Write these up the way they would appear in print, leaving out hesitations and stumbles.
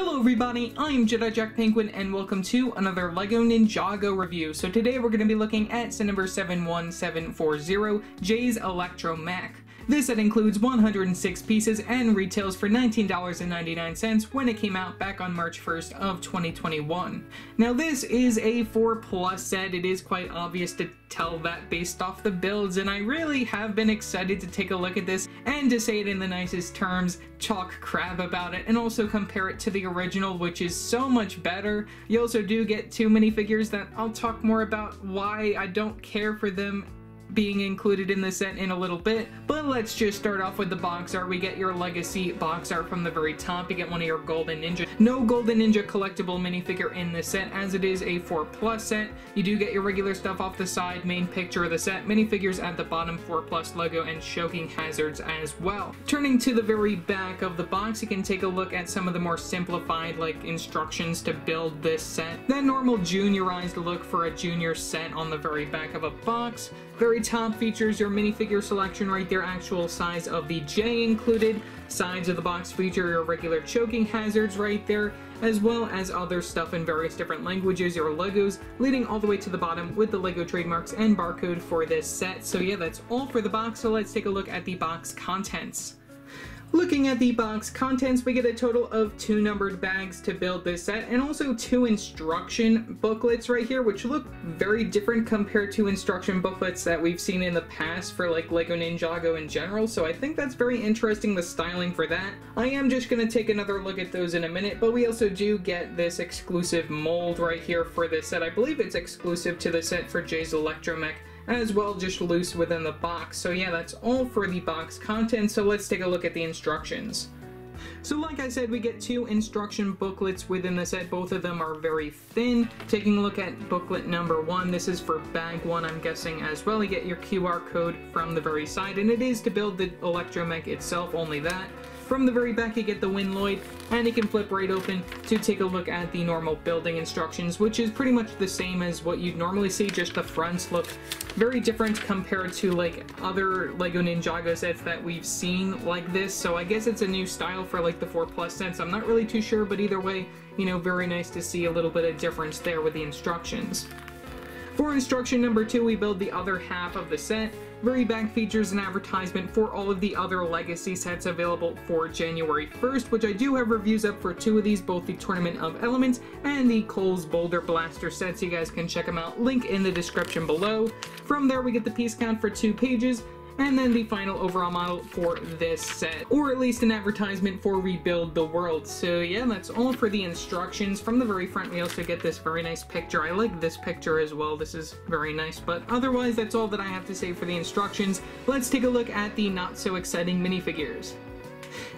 Hello everybody, I'm Jedi Jack Penguin and welcome to another LEGO Ninjago review. So today we're going to be looking at set number 71740, Jay's Electro Mech. This set includes 106 pieces and retails for $19.99 when it came out back on March 1st of 2021. Now this is a 4+ set. It is quite obvious to tell that based off the builds, and I really have been excited to take a look at this and, to say it in the nicest terms, talk crap about it and also compare it to the original, which is so much better. You also do get two minifigures that I'll talk more about why I don't care for them being included in the set in a little bit, but let's just start off with the box art. We get your legacy box art from the very top. You get one of your Golden Ninja. No Golden Ninja collectible minifigure in the set, as it is a 4+ set. You do get your regular stuff off the side, main picture of the set, minifigures at the bottom, 4+ logo, and choking hazards as well. Turning to the very back of the box, you can take a look at some of the more simplified instructions to build this set. That normal juniorized look for a junior set on the very back of a box. Very top features your minifigure selection right there, actual size of the J included. Sides of the box feature your regular choking hazards right there, as well as other stuff in various different languages, your logos, leading all the way to the bottom with the LEGO trademarks and barcode for this set. So yeah, that's all for the box, so let's take a look at the box contents. Looking at the box contents, we get a total of 2 numbered bags to build this set, and also 2 instruction booklets right here, which look very different compared to instruction booklets that we've seen in the past for LEGO Ninjago in general, so I think that's very interesting, the styling for that. I am just going to take another look at those in a minute, but we also do get this exclusive mold right here for this set. I believe it's exclusive to the set for Jay's Electro Mech as well, just loose within the box. So yeah, that's all for the box content, so let's take a look at the instructions. So like I said, we get 2 instruction booklets within the set. Both of them are very thin. Taking a look at booklet number 1, this is for bag 1, I'm guessing as well. You get your QR code from the very side, and it is to build the Electro Mech itself, only that. From the very back you get the Winloid, and you can flip right open to take a look at the normal building instructions, which is pretty much the same as what you'd normally see, just the fronts look very different compared to other LEGO Ninjago sets that we've seen like this. So I guess it's a new style for the 4+ sets. I'm not really too sure, but either way, very nice to see a little bit of difference there with the instructions. For instruction number 2, we build the other half of the set. Very back features an advertisement for all of the other legacy sets available for January 1st, which I do have reviews up for 2 of these, both the Tournament of Elements and the Cole's Boulder Blaster sets. You guys can check them out, link in the description below. From there we get the piece count for 2 pages, and then the final overall model for this set, or at least an advertisement for Rebuild the World. So yeah, that's all for the instructions. From the very front we also get this very nice picture. I like this picture as well, this is very nice, but otherwise that's all that I have to say for the instructions. Let's take a look at the not so exciting minifigures.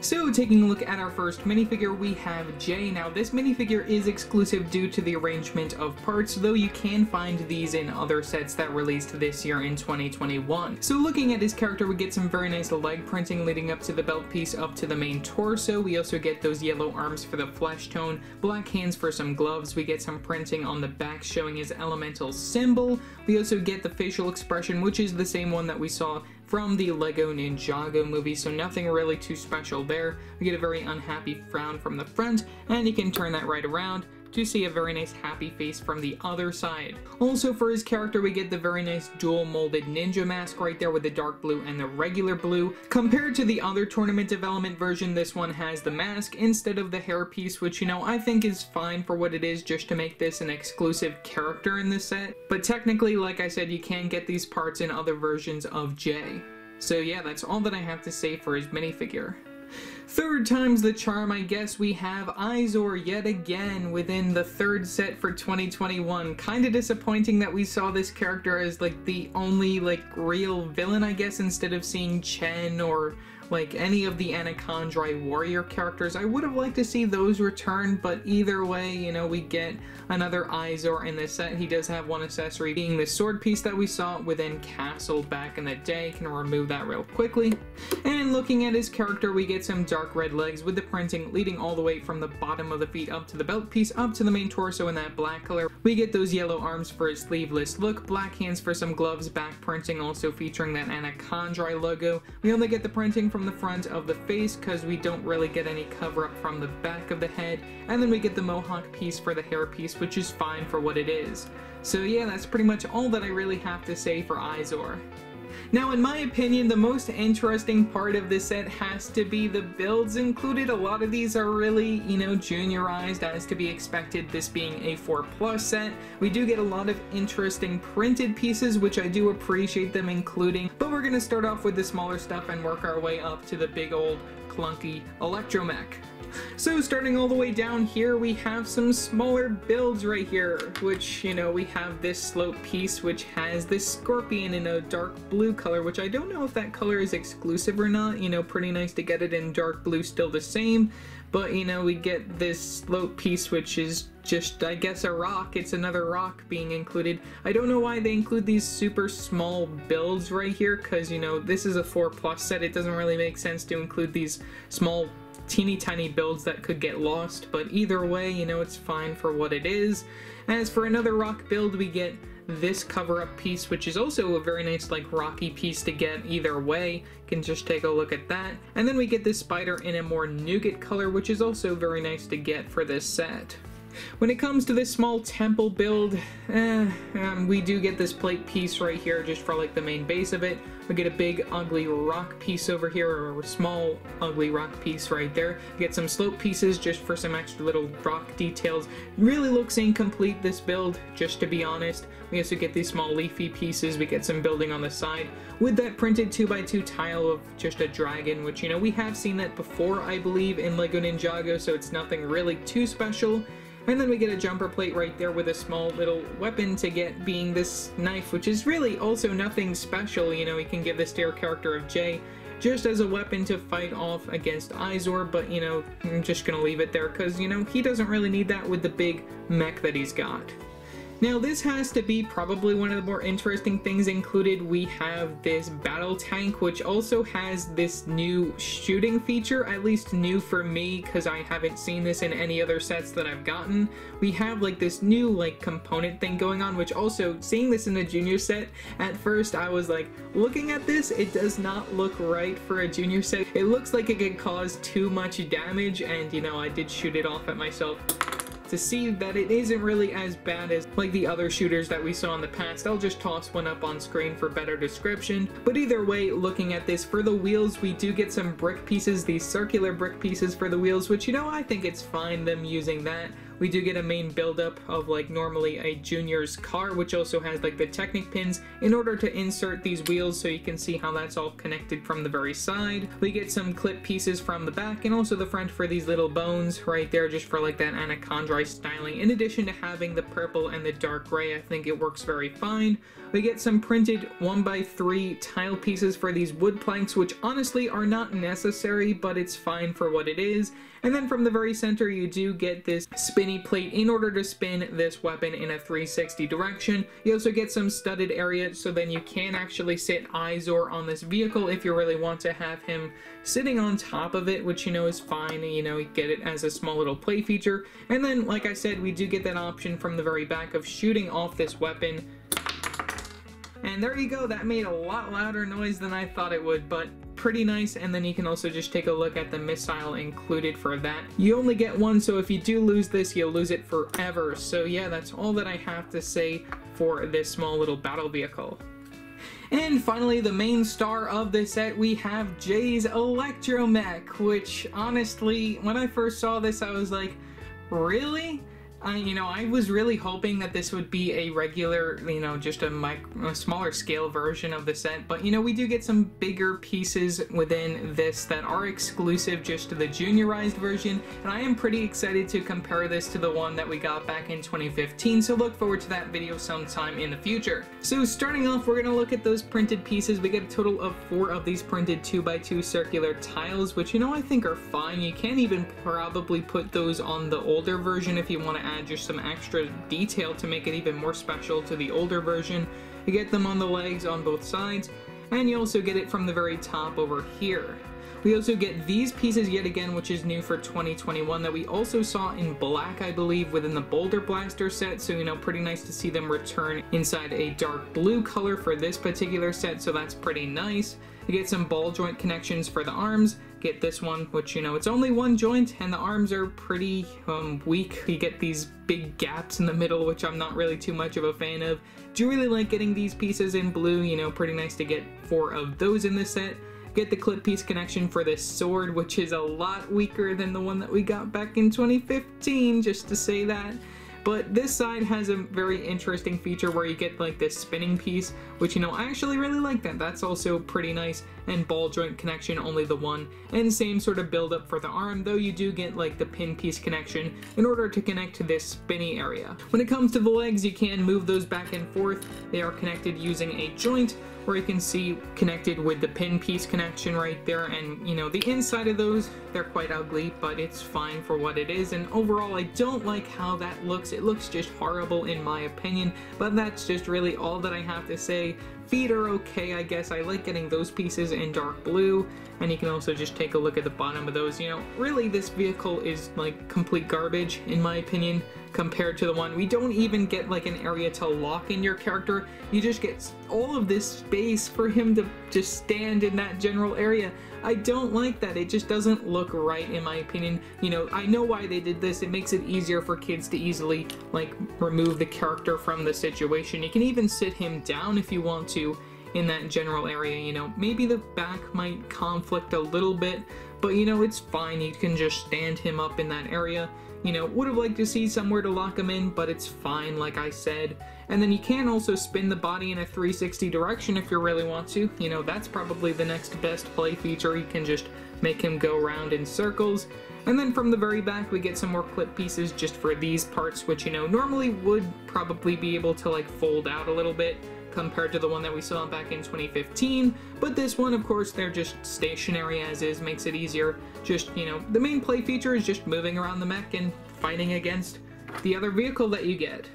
So taking a look at our first minifigure, we have Jay. Now this minifigure is exclusive due to the arrangement of parts, though you can find these in other sets that released this year in 2021. So looking at his character, we get some very nice leg printing leading up to the belt piece up to the main torso. We also get those yellow arms for the flesh tone, black hands for some gloves. We get some printing on the back showing his elemental symbol. We also get the facial expression, which is the same one that we saw from the LEGO Ninjago movie, so nothing really too special there. We get a very unhappy frown from the front, and you can turn that right around to see a very nice happy face from the other side. Also for his character, we get the very nice dual molded ninja mask right there with the dark blue and the regular blue. Compared to the other Tournament of Element version, this one has the mask instead of the hairpiece, which I think is fine for what it is, just to make this an exclusive character in this set. But technically, like I said, you can get these parts in other versions of Jay. So yeah, that's all that I have to say for his minifigure. Third time's the charm, I guess. We have Izor yet again within the 3rd set for 2021. Kinda disappointing that we saw this character as the only real villain, I guess, instead of seeing Chen or any of the Anakondrai warrior characters. I would have liked to see those return, but either way, we get another Izor in this set. He does have one accessory, being the sword piece that we saw within Castle back in the day. Can remove that real quickly. And looking at his character, we get some dark red legs with the printing leading all the way from the bottom of the feet up to the belt piece, up to the main torso in that black color. We get those yellow arms for his sleeveless look, black hands for some gloves, back printing also featuring that Anakondrai logo. We only get the printing from the front of the face because we don't really get any cover up from the back of the head, and then we get the mohawk piece for the hair piece, which is fine for what it is. So yeah, that's pretty much all that I really have to say for Izor. Now, in my opinion, the most interesting part of this set has to be the builds included. A lot of these are really, juniorized, as to be expected, this being a 4+ set. We do get a lot of interesting printed pieces, which I do appreciate them including, but we're going to start off with the smaller stuff and work our way up to the big old clunky Electro Mech. So starting all the way down here, we have some smaller builds right here, which, we have this slope piece, which has this scorpion in a dark blue color, which I don't know if that color is exclusive or not. Pretty nice to get it in dark blue, still the same. But, we get this slope piece, which is just, I guess, a rock. It's another rock being included. I don't know why they include these super small builds right here, because, this is a 4+ set. It doesn't really make sense to include these small teeny tiny builds that could get lost, but either way, it's fine for what it is. As for another rock build, we get this cover-up piece, which is also a very nice, rocky piece to get either way. You can just take a look at that. And then we get this spider in a more nougat color, which is also very nice to get for this set. When it comes to this small temple build, we do get this plate piece right here just for the main base of it. We get a big ugly rock piece over here, or a small ugly rock piece right there. We get some slope pieces just for some extra little rock details. Really looks incomplete, this build, just to be honest. We also get these small leafy pieces. We get some building on the side with that printed 2x2 tile of just a dragon, which, we have seen that before, I believe, in LEGO Ninjago, so it's nothing really too special. And then we get a jumper plate right there with a small little weapon to get, being this knife, which is really also nothing special. You can give this to your character of Jay just as a weapon to fight off against Izor, but, I'm just gonna leave it there because, he doesn't really need that with the big mech that he's got. Now, this has to be probably one of the more interesting things included. We have this battle tank, which also has this new shooting feature, at least new for me, because I haven't seen this in any other sets that I've gotten. We have this new component thing going on, which also, seeing this in a junior set, at first I was looking at this, it does not look right for a junior set. It looks like it could cause too much damage, and I did shoot it off at myself to see that it isn't really as bad as the other shooters that we saw in the past. I'll just toss one up on screen for better description. But either way, looking at this, for the wheels, we do get some brick pieces, these circular brick pieces for the wheels, which, I think it's fine them using that. We do get a main buildup of normally a junior's car, which also has the Technic pins in order to insert these wheels, so you can see how that's all connected from the very side. We get some clip pieces from the back and also the front for these little bones right there, just for that anaconda styling. In addition to having the purple and the dark gray, I think it works very fine. We get some printed 1x3 tile pieces for these wood planks, which honestly are not necessary, but it's fine for what it is. And then from the very center, you do get this spinny plate in order to spin this weapon in a 360 direction. You also get some studded area, so then you can actually sit Izor on this vehicle if you really want to have him sitting on top of it, which, is fine. You get it as a small little play feature. And then, like I said, we do get that option from the very back of shooting off this weapon. And there you go, that made a lot louder noise than I thought it would, but pretty nice. And then you can also just take a look at the missile included for that. You only get one, so if you do lose this, you'll lose it forever. So yeah, that's all that I have to say for this small little battle vehicle. And finally, the main star of this set, we have Jay's Electro Mech, which honestly, when I first saw this, I was like, really? I was really hoping that this would be a regular, just a smaller scale version of the set, but we do get some bigger pieces within this that are exclusive just to the juniorized version, and I am pretty excited to compare this to the one that we got back in 2015, so look forward to that video sometime in the future. So starting off, we're going to look at those printed pieces. We get a total of 4 of these printed 2x2 circular tiles, which I think are fine. You can even probably put those on the older version if you want to add just some extra detail to make it even more special to the older version. You get them on the legs on both sides, and you also get it from the very top over here. We also get these pieces yet again, which is new for 2021, that we also saw in black, I believe, within the Boulder Blaster set, so pretty nice to see them return inside a dark blue color for this particular set, so that's pretty nice. You get some ball joint connections for the arms. Get this one, which, you know, it's only one joint and the arms are pretty weak. You get these big gaps in the middle, which I'm not really too much of a fan of. Do really like getting these pieces in blue, you know, pretty nice to get 4 of those in this set. Get the clip piece connection for this sword, which is a lot weaker than the one that we got back in 2015, just to say that. But this side has a very interesting feature where you get like this spinning piece, which, you know, I actually really like that. That's also pretty nice. And ball joint connection, only the one. And same sort of build up for the arm, though you do get like the pin piece connection in order to connect to this spinny area. When it comes to the legs, you can move those back and forth. They are connected using a joint, where you can see connected with the pin piece connection right there. And, you know, the inside of those, they're quite ugly, but it's fine for what it is. And overall, I don't like how that looks. It looks just horrible in my opinion, but that's just really all that I have to say. Feet are okay, I guess. I like getting those pieces in dark blue, and you can also just take a look at the bottom of those. You know, really this vehicle is like complete garbage in my opinion compared to the one. We don't even get like an area to lock in your character. You just get all of this space for him to just stand in that general area. I don't like that. It just doesn't look right in my opinion. You know, I know why they did this. It makes it easier for kids to easily like remove the character from the situation. You can even sit him down if you want to in that general area. You know, maybe the back might conflict a little bit, but you know, it's fine. You can just stand him up in that area. You know, would have liked to see somewhere to lock him in, but it's fine, like I said. And then you can also spin the body in a 360 direction if you really want to. You know, that's probably the next best play feature. You can just make him go around in circles. And then from the very back, we get some more clip pieces just for these parts, which, you know, normally would probably be able to like fold out a little bit compared to the one that we saw back in 2015, but this one, of course, they're just stationary as is, makes it easier. Just, you know, the main play feature is just moving around the mech and fighting against the other vehicle that you get.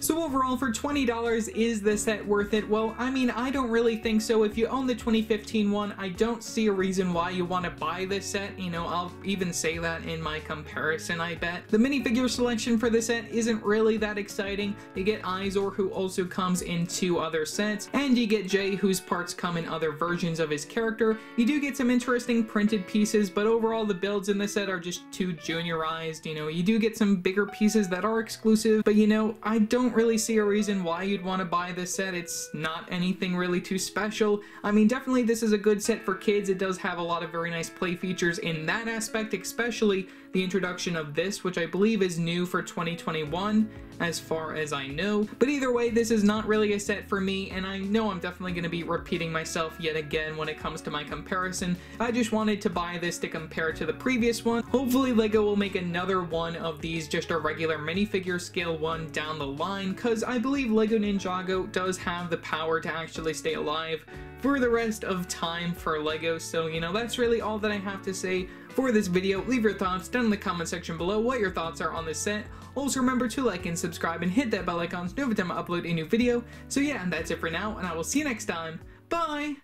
So overall, for $20, is the set worth it? Well, I mean, I don't really think so. If you own the 2015 one, I don't see a reason why you want to buy this set. You know, I'll even say that in my comparison, I bet. The minifigure selection for this set isn't really that exciting. You get Izor, who also comes in 2 other sets, and you get Jay, whose parts come in other versions of his character. You do get some interesting printed pieces, but overall the builds in this set are just too juniorized. You know, you do get some bigger pieces that are exclusive, but you know, I don't really see a reason why you'd want to buy this set. It's not anything really too special. I mean, definitely this is a good set for kids. It does have a lot of very nice play features in that aspect, especially the introduction of this, which I believe is new for 2021 as far as I know. But either way, this is not really a set for me, and I know I'm definitely going to be repeating myself yet again when it comes to my comparison. I just wanted to buy this to compare to the previous one. Hopefully LEGO will make another one of these, just a regular minifigure scale one down the line, because I believe LEGO Ninjago does have the power to actually stay alive for the rest of time for LEGO. So, you know, that's really all that I have to say for this video. Leave your thoughts down in the comment section below what your thoughts are on this set. Also remember to like and subscribe and hit that bell icon so every time I upload a new video. So yeah, that's it for now, and I will see you next time. Bye!